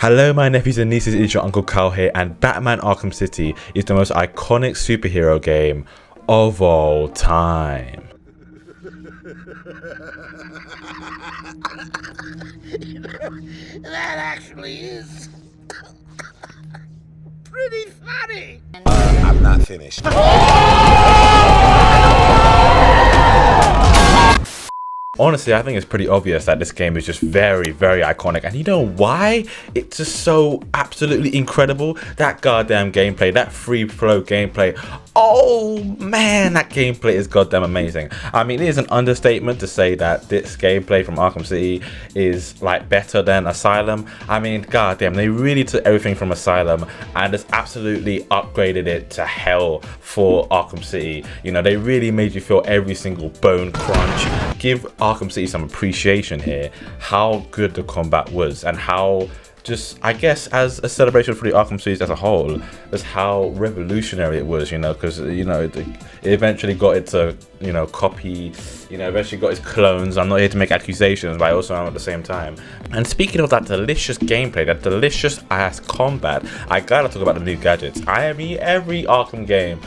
Hello my nephews and nieces, it's your Uncle Carl here, and Batman Arkham City is the most iconic superhero game of all time. That actually is pretty funny. I'm not finished. Honestly, I think it's pretty obvious that this game is just very, very iconic. And you know why? It's just so absolutely incredible. That goddamn gameplay, that free flow gameplay. Oh man, that gameplay is goddamn amazing. I mean, it is an understatement to say that this gameplay from Arkham City is like better than Asylum. I mean, goddamn, they really took everything from Asylum and just absolutely upgraded it to hell for Arkham City. You know, they really made you feel every single bone crunch. Give Arkham City some appreciation here, how good the combat was, and how just, I guess, as a celebration for the Arkham series as a whole, is how revolutionary it was, you know, because, you know, it eventually got its, you know, copy, you know, eventually got its clones. I'm not here to make accusations, but I also am at the same time. And speaking of that delicious gameplay, that delicious ass combat, I gotta talk about the new gadgets. I mean, every Arkham game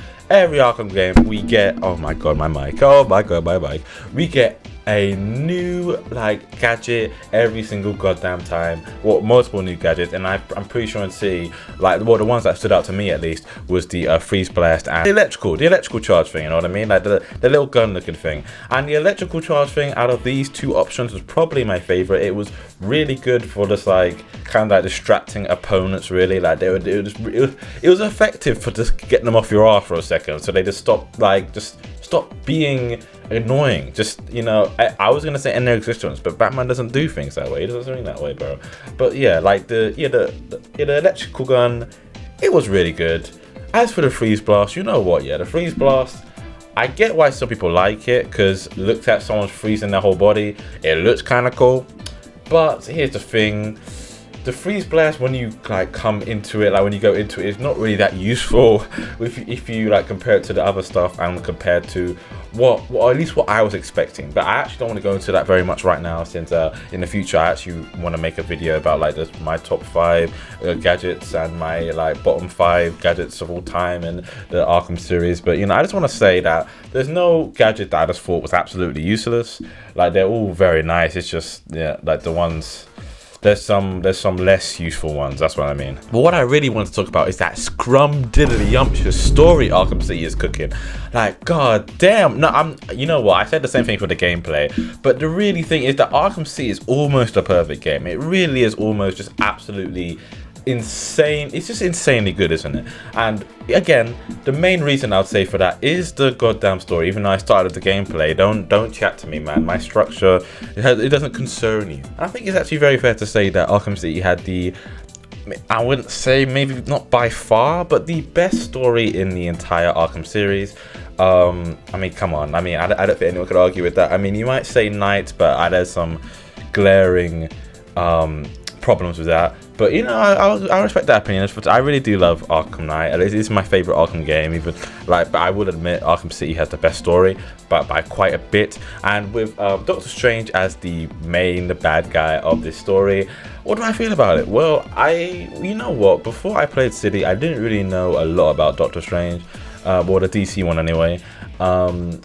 we get, oh my god, my mic, oh my god, my mic, we get a new like gadget every single goddamn time, well, multiple new gadgets. And I'm pretty sure in City, like, well, the ones that stood out to me at least was the freeze blast and the electrical charge thing, you know what I mean, like the little gun looking thing. And the electrical charge thing out of these two options was probably my favorite. It was really good for just like kind of like distracting opponents, really. Like it was effective for just getting them off your arse for a second, so they just stop being annoying. Just, you know, I was gonna say in their existence, but Batman doesn't do things that way. He doesn't swing that way, bro. But yeah, like the electrical gun, it was really good. As for the freeze blast, you know what? Yeah, the freeze blast, I get why some people like it, because looked at someone freezing their whole body, it looks kind of cool. But here's the thing. The freeze blast, when you like come into it, like when you go into it, is not really that useful if you like compare it to the other stuff and compared to what, well, at least what I was expecting. But I actually don't want to go into that very much right now, since in the future I actually want to make a video about like my top 5 gadgets and my like bottom 5 gadgets of all time in the Arkham series. But you know, I just want to say that there's no gadget that I just thought was absolutely useless. Like, they're all very nice. It's just, yeah, like the ones, there's some less useful ones, that's what I mean. But what I really want to talk about is that scrum-diddly-umptious story Arkham City is cooking. Like, god damn. No, you know what, I said the same thing for the gameplay, but the really thing is that Arkham City is almost a perfect game. It really is almost just absolutely insane. It's just insanely good, isn't it? And again, the main reason I'd say for that is the goddamn story. Even though I started the gameplay, don't chat to me, man. My structure, it doesn't concern you. I think it's actually very fair to say that Arkham City had the, I wouldn't say maybe not by far, but the best story in the entire Arkham series. I mean, come on. I mean, I don't think anyone could argue with that. I mean, you might say Knight, but there's some glaring problems with that. But you know, I respect that opinion. But I really do love Arkham Knight. It is my favorite Arkham game. Even like, but I would admit Arkham City has the best story, but by quite a bit. And with Doctor Strange as the bad guy of this story, what do I feel about it? Well, you know what? Before I played City, I didn't really know a lot about Doctor Strange, well, the DC one anyway.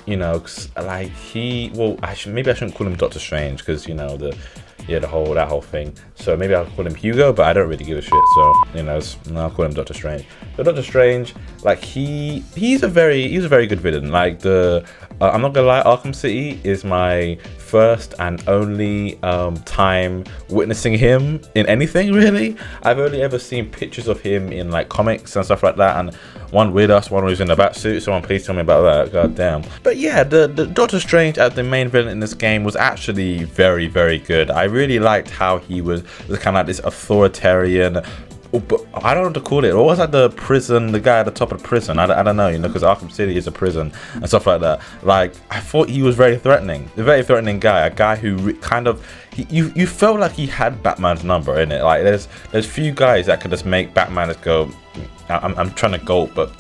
You know, like maybe I shouldn't call him Doctor Strange, because you know that whole thing. So maybe I'll call him Hugo, but I don't really give a shit. So you know, I'll call him Doctor Strange. So Doctor Strange, like he's a very good villain. Like I'm not gonna lie, Arkham City is my first and only time witnessing him in anything, really. I've only ever seen pictures of him in like comics and stuff like that, and one with us, one was in a bat suit. Someone please tell me about that, god damn. But yeah, the Doctor Strange as the main villain in this game was actually very, very good. I really liked how he was kind of like this authoritarian, but I don't know what to call it. What was like the prison, the guy at the top of the prison? I don't know, you know, because Arkham City is a prison and stuff like that. Like, I thought he was very threatening, a very threatening guy, a guy who kind of, you felt like he had Batman's number in it. Like, there's few guys that could just make Batman just go, I'm trying to gulp, but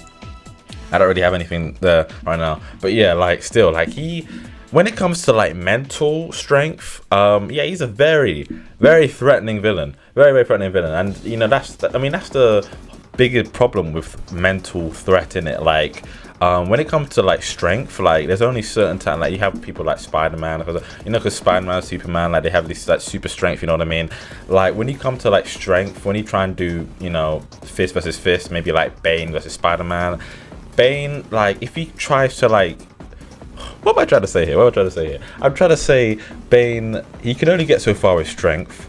I don't really have anything there right now. But yeah, like, still, like, he when it comes to like mental strength, yeah, he's a very, very threatening villain, very, very threatening villain, and you know that's the biggest problem with mental threat in it. Like, when it comes to like strength, like there's only certain time, like you have people like Spider-Man, because Spider-Man, Superman, like they have this like super strength, you know what I mean? Like when you come to like strength, when you try and do, you know, fist versus fist, maybe like Bane versus Spider-Man, Bane, like if he tries to like, what am I trying to say here? I'm trying to say Bane, he can only get so far with strength,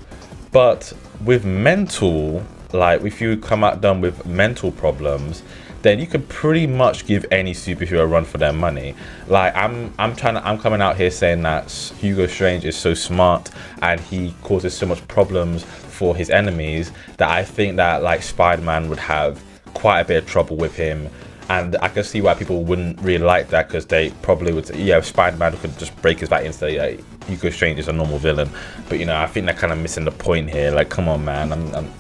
but with mental, like if you come out done with mental problems, then you could pretty much give any superhero a run for their money. Like I'm coming out here saying that Hugo Strange is so smart and he causes so much problems for his enemies that I think that like Spider-Man would have quite a bit of trouble with him. And I can see why people wouldn't really like that, because they probably would say, yeah, Spider-Man could just break his back and say, yeah, Hugo Strange is a normal villain. But you know, I think they're kind of missing the point here. Like, come on, man,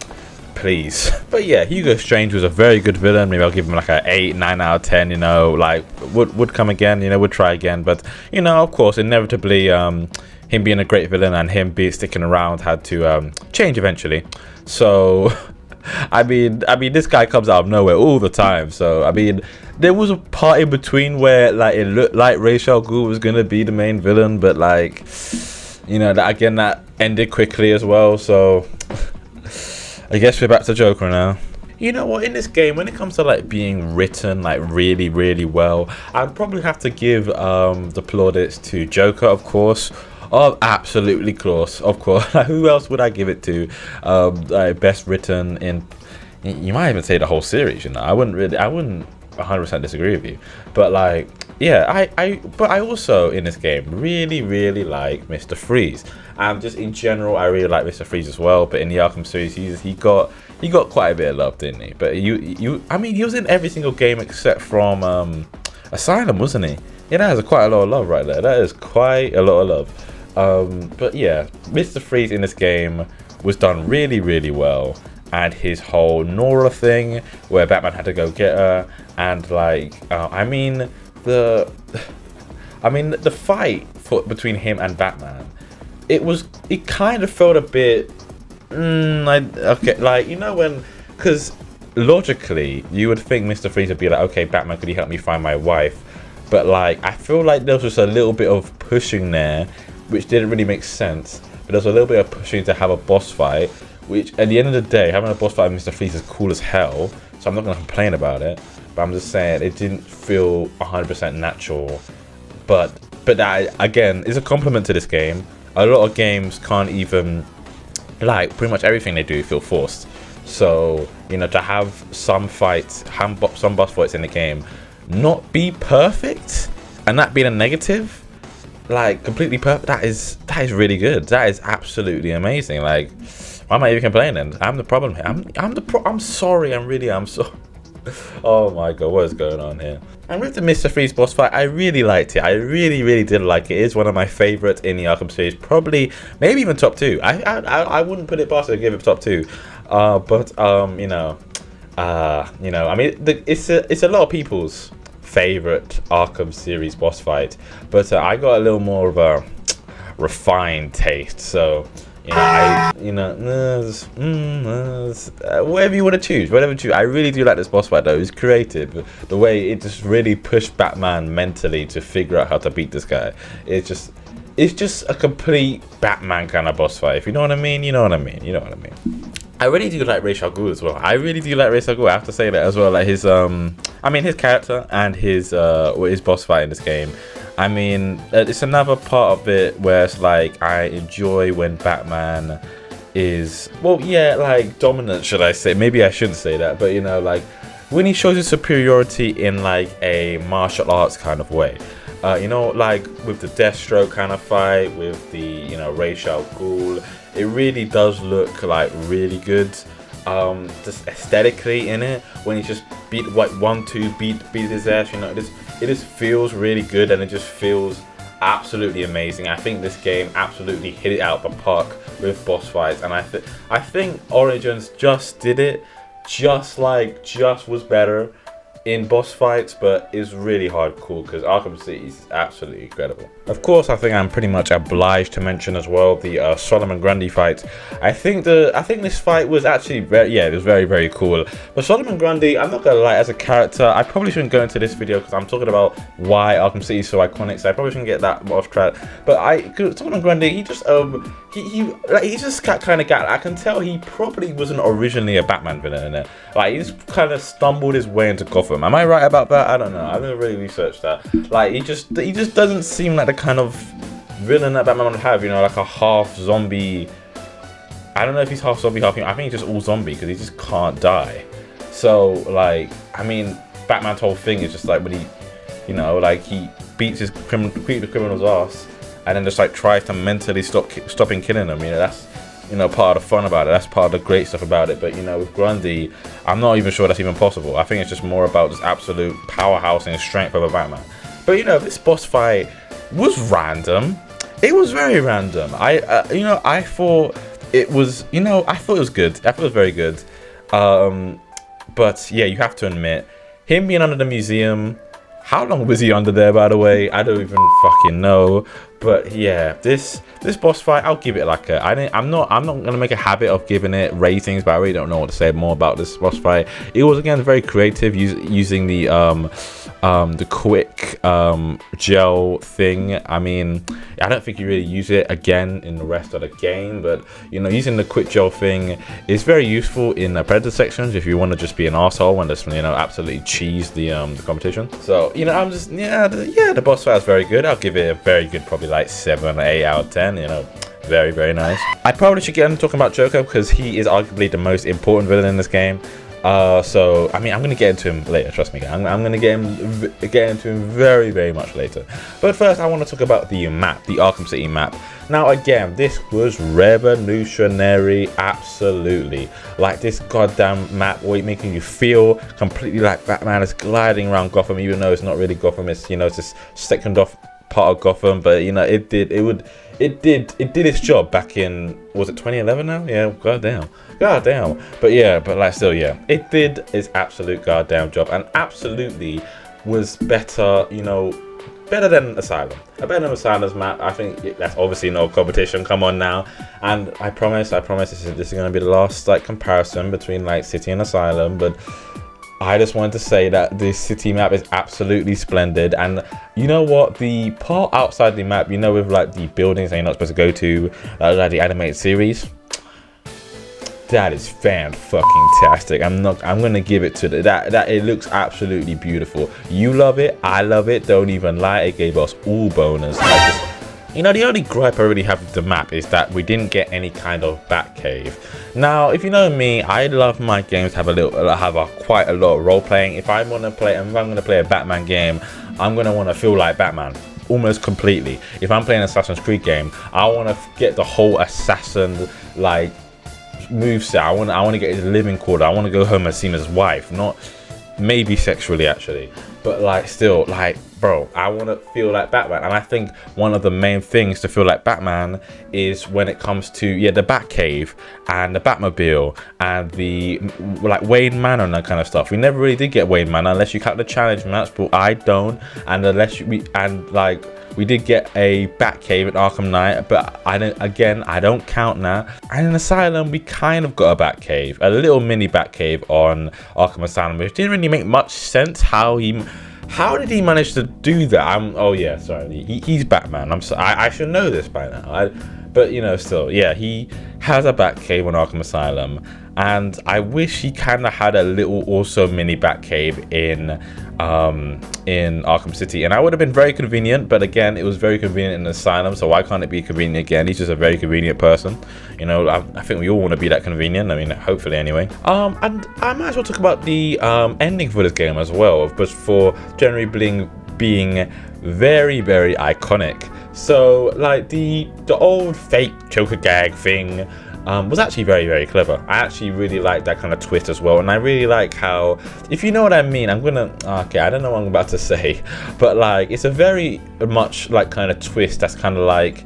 please. But yeah, Hugo Strange was a very good villain. Maybe I'll give him like a 8, 9 out of 10, you know, like would come again, you know, would try again. But you know, of course, inevitably him being a great villain and him sticking around had to change eventually. So I mean this guy comes out of nowhere all the time. So I mean, there was a part in between where like it looked like Ra's al Ghul was gonna be the main villain, but like, you know, that ended quickly as well. So I guess we're back to Joker now. You know what, in this game, when it comes to like being written like really, really well, I'd probably have to give the plaudits to Joker, of course. Oh, absolutely, of course. Who else would I give it to? Best written in, you might even say the whole series, you know. I wouldn't 100% disagree with you. But like, yeah, but I also in this game really, really like Mr. Freeze. And just in general, I really like Mr. Freeze as well. But in the Arkham series, he got quite a bit of love, didn't he? But I mean, he was in every single game except from Asylum, wasn't he? Yeah, that is quite a lot of love right there. That is quite a lot of love. But yeah, Mr. Freeze in this game was done really, really well. And his whole Nora thing, where Batman had to go get her, and like, I mean the fight between him and Batman, it kind of felt a bit, okay, like, you know, when, because logically you would think Mr. Freeze would be like, okay, Batman, could you help me find my wife? But like, I feel like there was just a little bit of pushing there, which didn't really make sense. But there was a little bit of pushing to have a boss fight, which at the end of the day, having a boss fight with Mr. Freeze is cool as hell, so I'm not going to complain about it. But I'm just saying, it didn't feel 100% natural. But that, again, is a compliment to this game. A lot of games can't even, like, pretty much everything they do feel forced. So, you know, to have some fights, some boss fights in the game not be perfect, and that being a negative, like completely perfect, that is really good. That is absolutely amazing. Like, why am I even complaining? I'm the problem here. I'm sorry. I'm so. Oh my god, what is going on here? And with the Mr. Freeze boss fight, I really liked it. I really, really did like it. It is one of my favorites in the Arkham series. Probably, maybe even top 2. I wouldn't put it past it to give it top 2. But you know, I mean, it's a lot of people's favorite Arkham series boss fight, but I got a little more of a refined taste. So, whatever you want to choose, I really do like this boss fight though. It's creative. The way it just really pushed Batman mentally to figure out how to beat this guy. It's just a complete Batman kind of boss fight. If you know what I mean, you know what I mean. I really do like Ra's al Ghul as well. I have to say that as well. Like his his character and his boss fight in this game. I mean, it's another part of it where it's like I enjoy when Batman is, well, yeah, like dominant, should I say? Maybe I shouldn't say that, but you know, like when he shows his superiority in like a martial arts kind of way. You know, like with the Deathstroke kind of fight, with the, you know, Ra's al Ghul, it really does look like really good. Just aesthetically in it, when he just beat his ass, you know, it just feels really good, and it just feels absolutely amazing. I think this game absolutely hit it out of the park with boss fights, and I think Origins just did it, just was better. in boss fights, but it's really hardcore because Arkham City is absolutely incredible. Of course, I think I'm pretty much obliged to mention as well the Solomon Grundy fight. I think this fight was actually it was very cool. But Solomon Grundy, I'm not gonna lie, as a character, I probably shouldn't go into this video because I'm talking about why Arkham City is so iconic. So I probably shouldn't get that off track. But Solomon Grundy, he just he just kind of got. I can tell he probably wasn't originally a Batman villain in it. Like, he just kind of stumbled his way into Gotham. Am I right about that? I don't know. I haven't really researched that. Like, he just doesn't seem like the kind of villain that Batman would have. You know, like a half zombie. I don't know if he's half zombie, half human. I think he's just all zombie because he just can't die. So, like, I mean, Batman's whole thing is just like when he, you know, like he beats the criminal's ass and then just like tries to mentally stopping killing them. You know, that's, you know, part of the fun about it. That's part of the great stuff about it. But, you know, with Grundy, I'm not even sure that's even possible. I think it's just more about just absolute powerhouse and strength of a Batman. But, you know, this boss fight was random. It was very random. I thought it was, you know, I thought it was good. I thought it was very good. But yeah, you have to admit, him being under the museum, how long was he under there, by the way? I don't even fucking know. But yeah, this boss fight, I'll give it like a. I'm not gonna make a habit of giving it ratings, but I really don't know what to say more about this boss fight. It was again very creative, using the quick gel thing. I mean, I don't think you really use it again in the rest of the game, but you know, using the quick gel thing is very useful in the Predator sections if you want to just be an asshole and just, you know, absolutely cheese the competition. So, you know, I'm just the boss fight was very good. I'll give it a very good, probably like 7 or 8 out of 10. You know, very nice. I probably should get into talking about Joker because he is arguably the most important villain in this game. So I mean, I'm gonna get into him later, trust me. I'm gonna get into him very much later. But first, I want to talk about the map, the Arkham City map. Now again, this was revolutionary, absolutely. Like, this goddamn map, making you feel completely like Batman is gliding around Gotham, even though it's not really Gotham. It's, you know, it's this second off part of Gotham, but you know, it did its job back in, was it 2011 now? Yeah, goddamn. But yeah, but like, still, yeah, it did its absolute goddamn job and absolutely was better, you know, better than Asylum. A better than Asylum's map. I think that's obviously no competition. Come on now. And I promise this is going to be the last like comparison between like City and Asylum, but I just wanted to say that this city map is absolutely splendid. And you know what, the part outside the map, you know, with like the buildings that you're not supposed to go to, like the animated series, that is fan-fucking-tastic. I'm gonna give it to that. It looks absolutely beautiful. You love it, I love it. Don't even lie, it gave us all bonus. You know, the only gripe I really have with the map is that we didn't get any kind of Batcave. Now, if you know me, I love my games to have quite a lot of role playing. If I'm gonna play a Batman game, I'm gonna want to feel like Batman almost completely. If I'm playing an Assassin's Creed game, I want to get the whole assassin like moveset. I want to get his living quarter. I want to go home and see his wife, not maybe sexually actually, but like still, like, bro, I want to feel like Batman. And I think one of the main things to feel like Batman is when it comes to the Batcave and the Batmobile and the like Wayne Manor and that kind of stuff. We never really did get Wayne Manor unless you count the challenge match, but I don't. And we did get a Batcave at Arkham Knight, but I don't count that. And in Asylum, we kind of got a Batcave, a little mini Batcave on Arkham Asylum, which didn't really make much sense. How did he manage to do that? He's Batman. I should know this by now. But you know, still, yeah, he has a Batcave on Arkham Asylum, and I wish he kind of had a little also mini Batcave in Arkham City, and that would have been very convenient. But again, it was very convenient in Asylum, so why can't it be convenient again? He's just a very convenient person, you know. I think we all want to be that convenient. I mean, hopefully anyway. And I might as well talk about the ending for this game as well, but for generally being very iconic. So like the old fake Joker gag thing was actually very clever. I actually really like that kind of twist as well, and I really like how, if you know what I mean, I don't know what I'm about to say, but like it's a very much like kind of twist that's kind of like,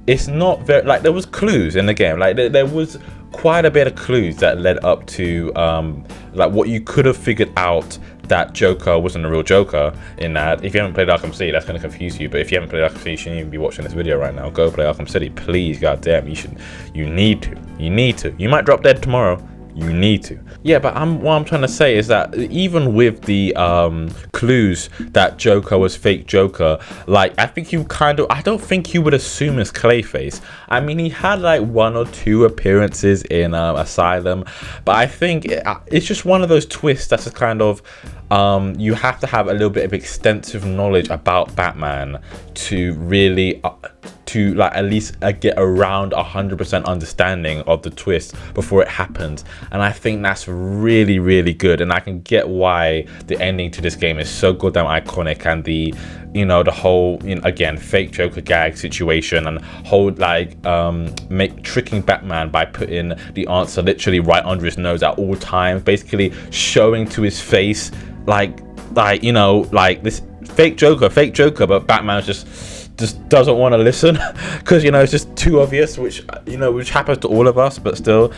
it's not very like, there was clues in the game, like there was quite a bit of clues that led up to like what you could have figured out that Joker wasn't a real Joker in that. If you haven't played Arkham City, that's going to confuse you. But if you haven't played Arkham City, you shouldn't even be watching this video right now. Go play Arkham City, please. Goddamn, you need to. You might drop dead tomorrow. You need to. Yeah, but what I'm trying to say is that even with the clues that Joker was fake Joker, like I don't think you would assume it's Clayface. I mean, he had like 1 or 2 appearances in Asylum, but I think it's just one of those twists that's just kind of you have to have a little bit of extensive knowledge about Batman to really to like at least get around 100% understanding of the twist before it happens. And I think that's really, really good, and I can get why the ending to this game is so goddamn iconic, and the whole again fake Joker gag situation, and whole like tricking Batman by putting the answer literally right under his nose at all times, basically showing to his face like this fake Joker, but Batman just doesn't want to listen because it's just too obvious, which happens to all of us. But still,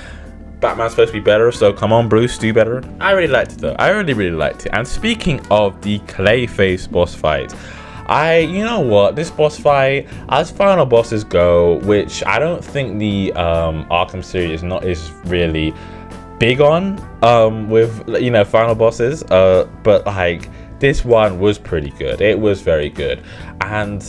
Batman's supposed to be better, so come on, Bruce, do better. I really liked it though. I really liked it. And speaking of the Clayface boss fight, this boss fight, as final bosses go, which I don't think the Arkham series is really big on with final bosses, but like this one was pretty good. It was very good, and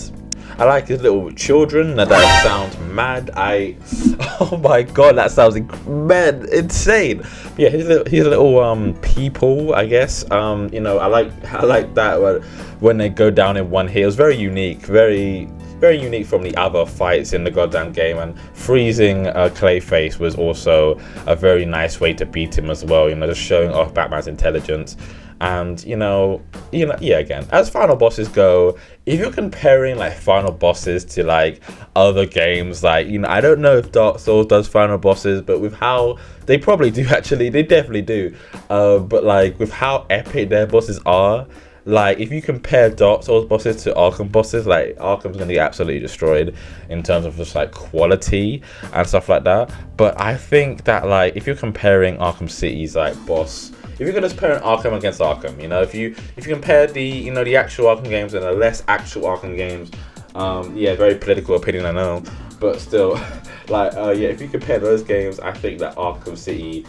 I like his little children. That sounds mad. Oh my god, that sounds insane. Yeah, his little people, I guess. I like that when they go down in one hit. It was very unique, very unique from the other fights in the goddamn game. And freezing Clayface was also a very nice way to beat him as well. Just showing off Batman's intelligence. And again, as final bosses go, if you're comparing like final bosses to like other games, like I don't know if Dark Souls does final bosses, but with how they probably do, actually they definitely do, but like with how epic their bosses are, like if you compare Dark Souls bosses to Arkham bosses, like Arkham's gonna get absolutely destroyed in terms of just like quality and stuff like that. But I think that like if you're comparing Arkham City's like boss, if you're gonna compare Arkham against Arkham, if you compare the the actual Arkham games and the less actual Arkham games, very political opinion, I know, but still, like if you compare those games, I think that Arkham City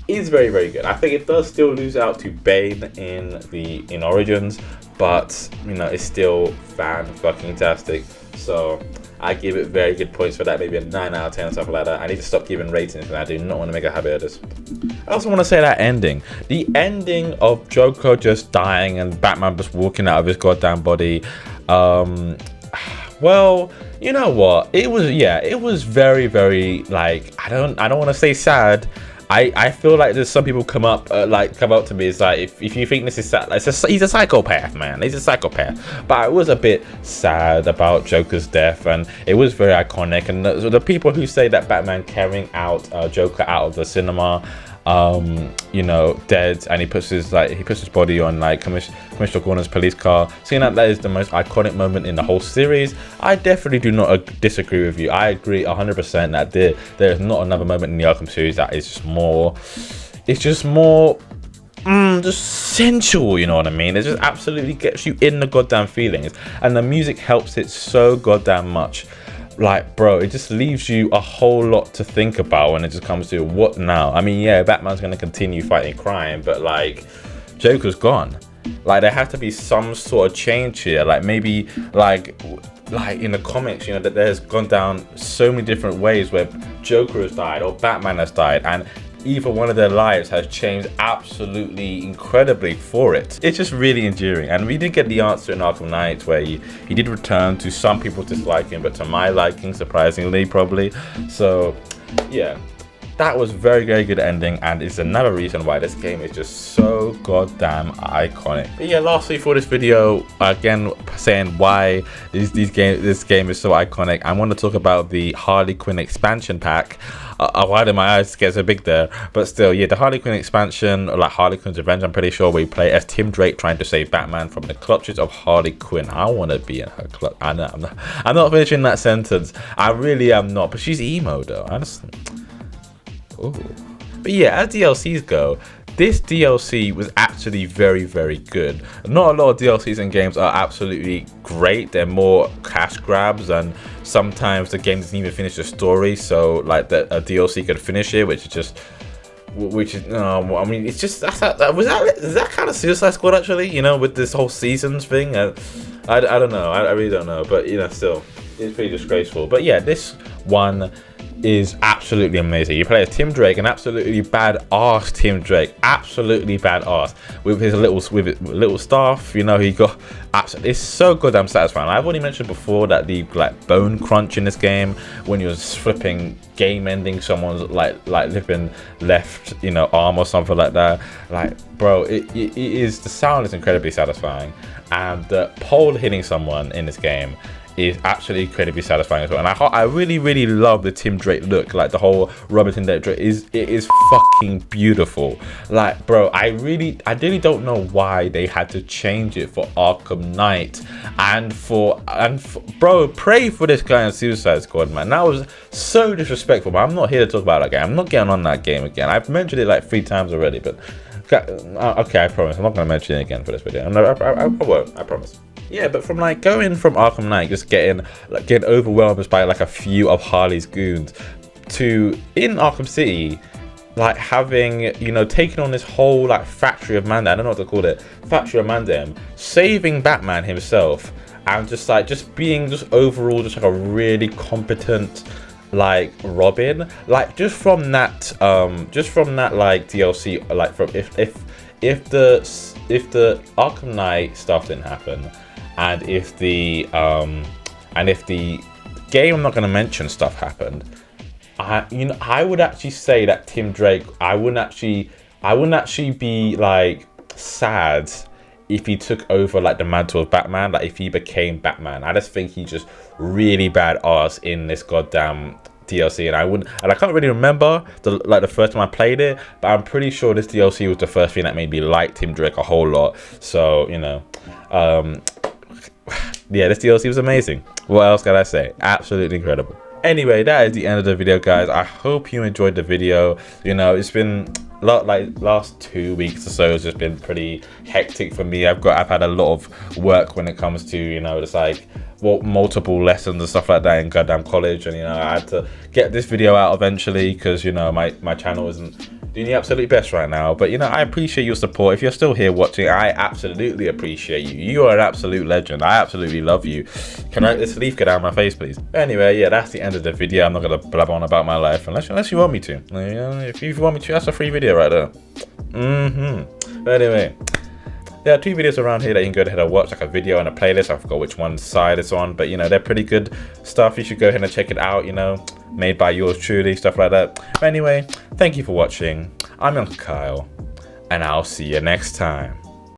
is very, very good. I think it does still lose out to Bane in Origins, but it's still fan-fucking-tastic. So I give it very good points for that, maybe a 9 out of 10 or something like that. I need to stop giving ratings, and I do not want to make a habit of this. I also want to say that the ending of Joker just dying and Batman just walking out of his goddamn body. Well, you know what? It was very, very like I don't want to say sad. I feel like there's some people come up to me. It's like if you think this is sad, he's a psychopath, man. He's a psychopath. But I was a bit sad about Joker's death, and it was very iconic. And the people who say that Batman carrying out Joker out of the cinema, dead, and he puts his body on like Commissioner Gordon's police car, seeing that is the most iconic moment in the whole series, I definitely do not disagree with you. I agree 100% that there is not another moment in the Arkham series that is just more just sensual, you know what I mean? It just absolutely gets you in the goddamn feelings, and the music helps it so goddamn much. Like, bro, it just leaves you a whole lot to think about when it just comes to what now. I mean, yeah, Batman's gonna continue fighting crime, but like Joker's gone. Like, there has to be some sort of change here. Like, maybe like in the comics, that there's gone down so many different ways where Joker has died or Batman has died, and either one of their lives has changed absolutely incredibly for it. It's just really enduring. And we did get the answer in Arkham Knight, where he did return to some people's disliking, but to my liking, surprisingly, probably. So yeah, that was very, very good ending, and it's another reason why this game is just so goddamn iconic. But yeah, lastly for this video, again saying why this game is so iconic, I want to talk about the Harley Quinn expansion pack. Why did my eyes get so big there? But still, yeah, the Harley Quinn expansion, or like Harley Quinn's Revenge, I'm pretty sure, where you play as Tim Drake trying to save Batman from the clutches of Harley Quinn. I want to be in her clutch. I'm not finishing that sentence. I really am not. But she's emo though. Ooh. But yeah, as DLCs go, this DLC was actually very, very good. Not a lot of DLCs in games are absolutely great. They're more cash grabs, and sometimes the game doesn't even finish the story, so like a DLC could finish it, which is I mean, it's just is that kind of Suicide Squad actually, you know, with this whole seasons thing. I don't know, I really don't know, but you know, still it's pretty disgraceful. But yeah, this one is absolutely amazing. You play as Tim Drake, an absolutely badass Tim Drake, absolutely badass with his little staff. You know, he got absolutely. It's so goddamn satisfying. I've already mentioned before that the like bone crunch in this game when you're flipping game ending someone's like flipping left, you know, arm or something like that. Like, bro, it is, the sound is incredibly satisfying, and the pole hitting someone in this game is actually incredibly satisfying as well. And I really, really love the Tim Drake look. Like the whole Robert Tim Drake is fucking beautiful. Like, bro, I really don't know why they had to change it for Arkham Knight and for bro, pray for this guy in Suicide Squad, man. That was so disrespectful. But I'm not here to talk about that game. I'm not getting on that game again. I've mentioned it like 3 times already, but okay, I promise I'm not gonna mention it again for this video. I won't. I promise. Yeah, but from like going from Arkham Knight, just getting overwhelmed by like a few of Harley's goons, to in Arkham City, like having, you know, taking on this whole like factory of Mandem. I don't know what to call it, factory of Mandem, saving Batman himself, and just being overall just like a really competent like Robin. Like just from that like DLC, like from if the Arkham Knight stuff didn't happen, and if the game I'm not going to mention stuff happened, I would actually say that Tim Drake, I wouldn't actually be like sad if he took over like the mantle of Batman, like if he became Batman. I just think he's just really badass in this goddamn DLC, and I can't really remember the first time I played it, but I'm pretty sure this DLC was the first thing that made me like Tim Drake a whole lot. So, you know, yeah, this DLC was amazing. What else can I say? Absolutely incredible. Anyway, that is the end of the video, guys. I hope you enjoyed the video. You know, it's been like last 2 weeks or so has just been pretty hectic for me. I've had a lot of work when it comes to, you know, just like multiple lessons and stuff like that in goddamn college, and you know, I had to get this video out eventually because, you know, my channel isn't doing the absolute best right now. But you know, I appreciate your support. If you're still here watching, I absolutely appreciate you. You are an absolute legend. I absolutely love you. Can this leaf get out of my face, please? Anyway, yeah, that's the end of the video. I'm not gonna blab on about my life unless you want me to. You know, if you want me to, that's a free video right there. But anyway, there are 2 videos around here that you can go ahead and watch, like a video and a playlist. I forgot which one side it's on, but you know, they're pretty good stuff. You should go ahead and check it out, you know, made by yours truly, stuff like that. But anyway, thank you for watching. I'm Uncle Kyle, and I'll see you next time.